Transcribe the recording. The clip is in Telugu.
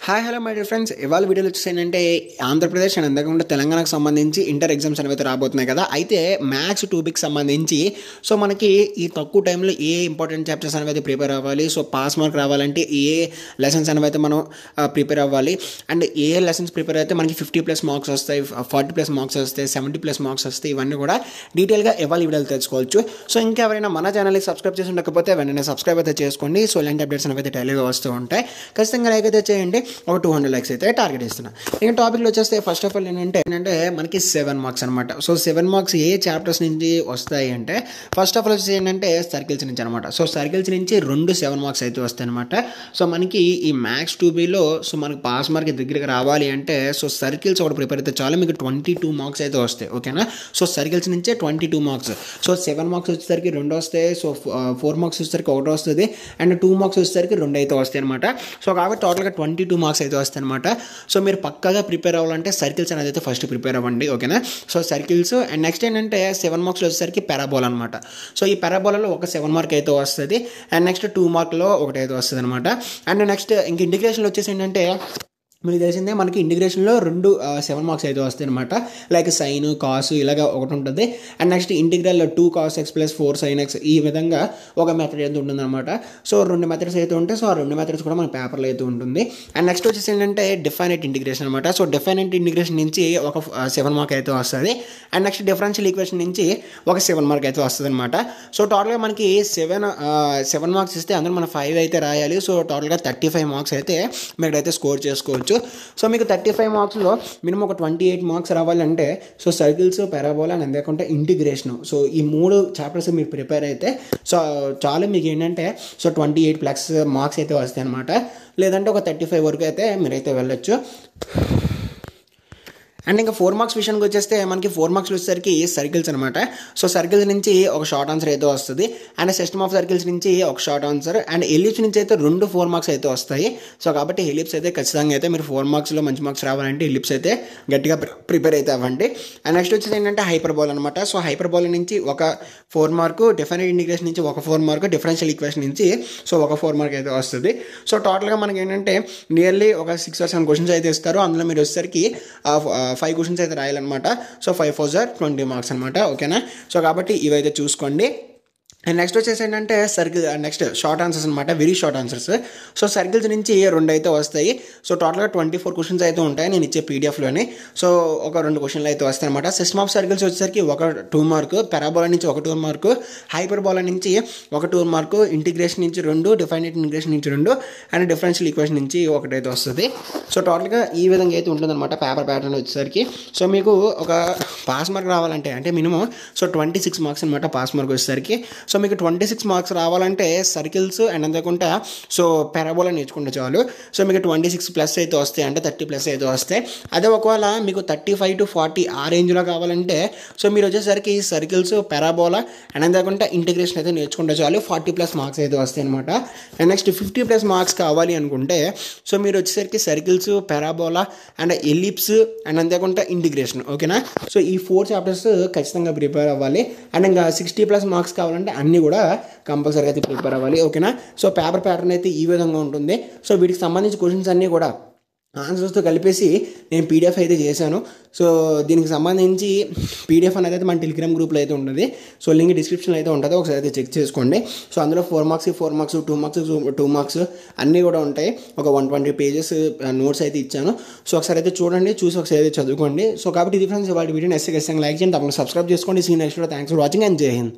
Hi hello my dear friends, ఇవాళ వీడియోలో వచ్చేసేంటంటే ఆంధ్రప్రదేశ్ అండ్ అంతకుండా తెలంగాణకు సంబంధించి ఇంటర్ ఎగ్జామ్స్ అనేవి రాబోతున్నాయి కదా. అయితే మ్యాథ్స్ 2Bకి సంబంధించి సో మనకి ఈ తక్కువ టైంలో ఏ ఇంపార్టెంట్ చాప్టర్స్ అనేవి ప్రిపేర్ అవ్వాలి, సో పాస్ మార్క్ రావాలంటే ఏ లెసన్స్ అనేవి మనం ప్రిపేర్ అవ్వాలి, అండ్ ఏ లెసన్స్ ప్రిపేర్ అయితే మనకి 50+ మార్క్స్ వస్తాయి, 40+ మార్క్స్ వస్తాయి, 70+ మార్క్స్ వస్తాయి, ఇవన్నీ కూడా డీటెయిల్గా ఇవాళ వీడియోలు తెలుసుకోవచ్చు. సో ఇంకెవరైనా మన ఛానల్ని సబ్స్క్రైబ్ చేసి ఉండకపోతే వెంటనే సబ్స్క్రైబ్ అయితే చేసుకోండి. సో ఇలాంటి అప్డేట్స్ అనేవి డైలీగా వస్తూ ఉంటాయి. ఖచ్చితంగా లైక్ అయితే చేయండి. ఒక 200 లైక్స్ అయితే టార్గెట్ ఇస్తున్నా. ఇంకా టాపిక్లో వచ్చేస్తే ఫస్ట్ ఆఫ్ ఆల్ ఏంటంటే మనకి 7 మార్క్స్ అనమాట. సో 7 మార్క్స్ ఏ చాప్టర్స్ నుంచి వస్తాయి అంటే ఫస్ట్ ఆఫ్ ఆల్ వచ్చేసి ఏంటంటే సర్కిల్స్ నుంచి అనమాట. సో సర్కిల్స్ నుంచి 7 మార్క్స్ అయితే వస్తాయి అనమాట. సో మనకి ఈ మ్యాథ్స్ 2Bలో సో మనకి పాస్ మార్క్ దగ్గరికి రావాలి అంటే సో సర్కిల్స్ ఒకటి ప్రిపేర్ అయితే చాలా మీకు 22 మార్క్స్ అయితే వస్తాయి. ఓకేనా. సో సర్కిల్స్ నుంచే 22 మార్క్స్. సో 7 మార్క్స్ వచ్చేసరికి 2 వస్తాయి, సో 4 మార్క్స్ వచ్చేసరికి 1 వస్తుంది, అండ్ 2 మార్క్స్ వచ్చేసరికి 2 అయితే వస్తాయి అనమాట. సో కాబట్టి టోటల్గా 22 మార్క్స్ అయితే వస్తాయి అనమాట. సో మీరు పక్కాగా ప్రిపేర్ అవ్వాలంటే సర్కిల్స్ అనేది అయితే ఫస్ట్ ప్రిపేర్ అవ్వండి. ఓకేనా. సో సర్కిల్స్ అండ్ నెక్స్ట్ ఏంటంటే 7 మార్క్స్లో వచ్చేసరికి పారాబోలా అనమాట. సో ఈ పారాబోలాలో ఒక 7 మార్క్ అయితే వస్తుంది, అండ్ నెక్స్ట్ 2 మార్క్లో ఒకటి అయితే వస్తుంది అనమాట. అండ్ నెక్స్ట్ ఇంక ఇంటిగ్రేషన్లో వచ్చేసి ఏంటంటే మీకు తెలిసిందే మనకి ఇంటిగ్రేషన్లో 7 మార్క్స్ అయితే వస్తాయి అనమాట. లైక్ సైన్ కాస్ ఇలాగ ఒకటి ఉంటుంది, and next integral 2 cos x + 4 sin x ఈ విధంగా ఒక మెథడ్ అయితే ఉంటుంది అనమాట. సో 2 మెథడ్స్ అయితే ఉంటాయి. సో ఆ 2 మెథడ్స్ కూడా మన పేపర్లో అయితే ఉంటుంది. అండ్ నెక్స్ట్ వచ్చేసి ఏంటంటే డిఫైనైట్ ఇంటిగ్రేషన్ అనమాట. సో డిఫైనైట్ ఇంటిగ్రేషన్ నుంచి ఒక 7 మార్క్ అయితే వస్తుంది, అండ్ నెక్స్ట్ డిఫరెన్షియల్ ఈక్వేషన్ నుంచి ఒక 7 మార్క్ అయితే వస్తుంది అనమాట. సో టోటల్గా మనకి 7 మార్క్స్ ఇస్తే అందులో మనం 5 అయితే రాయాలి. సో టోటల్గా 35 మార్క్స్ అయితే మీరు అయితే స్కోర్ చేసుకోవచ్చు. సో మీకు 35 మార్క్స్లో మినిమం ఒక 28 మార్క్స్ రావాలంటే సో సర్కిల్స్, పారాబోలా అండ్ లేకుంటే ఇంటిగ్రేషన్, సో ఈ 3 చాప్టర్స్ మీరు ప్రిపేర్ అయితే సో చాలా మీకు ఏంటంటే సో 28+ మార్క్స్ అయితే వస్తాయి అనమాట. లేదంటే ఒక 35 వరకు అయితే మీరైతే వెళ్ళొచ్చు. అండ్ ఇంకా 4 మార్క్స్ విషయానికి వచ్చేస్తే మనకి 4 మార్క్స్లో వచ్చేసరికి సర్కిల్స్ అనమాట. సో సర్కిల్స్ నుంచి ఒక షార్ట్ ఆన్సర్ అయితే వస్తుంది, అండ్ సిస్టమ్ ఆఫ్ సర్కిల్స్ నుంచి ఒక షార్ట్ ఆన్సర్, అండ్ ఎలిప్స్ నుంచి అయితే 2 4 మార్క్స్ అయితే వస్తాయి. సో కాబట్టి ఎలిప్స్ అయితే ఖచ్చితంగా అయితే మీరు 4 మార్క్స్లో మంచి మార్క్స్ రావాలంటే ఎలిప్స్ అయితే గట్టిగా ప్రిపేర్ అయితే అవ్వండి. అండ్ నెక్స్ట్ వచ్చేసి ఏంటంటే హైపర్బోలా అనమాట. సో హైపర్బోలా నుంచి ఒక 4 మార్కు, డిఫైనైట్ ఇంటిగ్రేషన్ నుంచి ఒక 4 మార్కు, డిఫరెన్షియల్ ఈక్వేషన్ నుంచి సో ఒక 4 మార్క్ అయితే వస్తుంది. సో టోటల్గా మనకి ఏంటంటే నియర్లీ ఒక 6 or 7 క్వశ్చన్స్ అయితే ఇస్తారు. అందులో మీరు వచ్చేసరికి 5 క్వశ్చన్స్ అయితే రాయాలన్నమాట. సో 5 4 20 మార్క్స్ అనమాట. ఓకేనా. సో కాబట్టి ఇవైతే చూసుకోండి. అండ్ నెక్స్ట్ వచ్చేసి ఏంటంటే సర్కిల్ నెక్స్ట్ షార్ట్ ఆన్సర్స్ అనమాట, very short answers. So circles నుంచి 2 అయితే వస్తాయి. సో టోటల్గా 24 క్వశ్చన్స్ అయితే ఉంటాయి నేను ఇచ్చే పీడిఎఫ్లోనే. సో ఒక 2 క్వశ్చన్లు అయితే వస్తాయి అనమాట. సిస్టమ్ ఆఫ్ సర్కిల్స్ వచ్చేసరికి ఒక 2 మార్కు, పారాబోలా నుంచి ఒక 2 మార్కు, హైపర్బోలా నుంచి ఒక 2 మార్కు, ఇంటిగ్రేషన్ నుంచి 2, డిఫైనైట్ ఇంటిగ్రేషన్ నుంచి 2, అండ్ డిఫరెన్షియల్ ఈక్వేషన్ నుంచి ఒకటి అయితే వస్తుంది. సో టోటల్గా ఈ విధంగా అయితే ఉంటుందన్నమాట పేపర్ ప్యాటర్న్ వచ్చేసరికి. సో మీకు ఒక పాస్ మార్క్ రావాలంటే అంటే మినిమం సో 26 మార్క్స్ అనమాట పాస్ మార్క్ వచ్చేసరికి. సో మీకు 26 మార్క్స్ రావాలంటే సర్కిల్స్ అండ్ అంతకుండా సో పారాబోలా నేర్చుకుంటే చాలు. సో మీకు 26+ అయితే వస్తాయి, అంటే 30+ అయితే వస్తాయి. అదే ఒకవేళ మీకు 35 to 40 ఆ రేంజ్లో కావాలంటే సో మీరు వచ్చేసరికి సర్కిల్స్, పారాబోలా అండ్ అంతకుండా ఇంటిగ్రేషన్ అయితే నేర్చుకుంటే చాలు, 40+ మార్క్స్ అయితే వస్తాయి అనమాట. అండ్ నెక్స్ట్ 50+ మార్క్స్ కావాలి అనుకుంటే సో మీరు వచ్చేసరికి circles, parabola and ellipse and అంతకుండా ఇంటిగ్రేషన్. ఓకేనా. సో ఈ 4 చాప్టర్స్ ఖచ్చితంగా ప్రిపేర్ అవ్వాలి. అండ్ ఇంకా 60+ మార్క్స్ కావాలంటే అన్నీ కూడా కంపల్సరీగా అయితే ప్రిపేర్ అవ్వాలి. ఓకేనా. సో పేపర్ ప్యాటర్న్ అయితే ఈ విధంగా ఉంటుంది. సో వీటికి సంబంధించి క్వశ్చన్స్ అన్నీ కూడా ఆన్సర్స్తో కలిపేసి నేను పీడిఎఫ్ అయితే చేశాను. సో దీనికి సంబంధించి పీడిఎఫ్ అనేది అయితే మన టెలిగ్రామ్ గ్రూప్లో అయితే ఉంటుంది. సో లింక్ డిస్క్రిప్షన్లో అయితే ఉంటుంది, ఒకసారి అయితే చెక్ చేసుకోండి. సో అందులో 4 మార్క్స్ 4 మార్క్స్, 2 మార్క్స్ 2 మార్క్స్ అన్నీ కూడా ఉంటాయి. ఒక 120 పేజెస్ నోట్స్ అయితే ఇచ్చాను. సో ఒకసారి అయితే చూడండి, చూసి ఒకసారి అయితే చదువుకోండి. సో కాబట్టి ఇది ఫ్రెండ్స్ వాటి వీడియోని ఖచ్చితంగా లైక్ చేయండి, తప్పకుండా సబ్స్క్రైబ్ చేసుకోండి. See next. Thanks for watching and Jai Hind.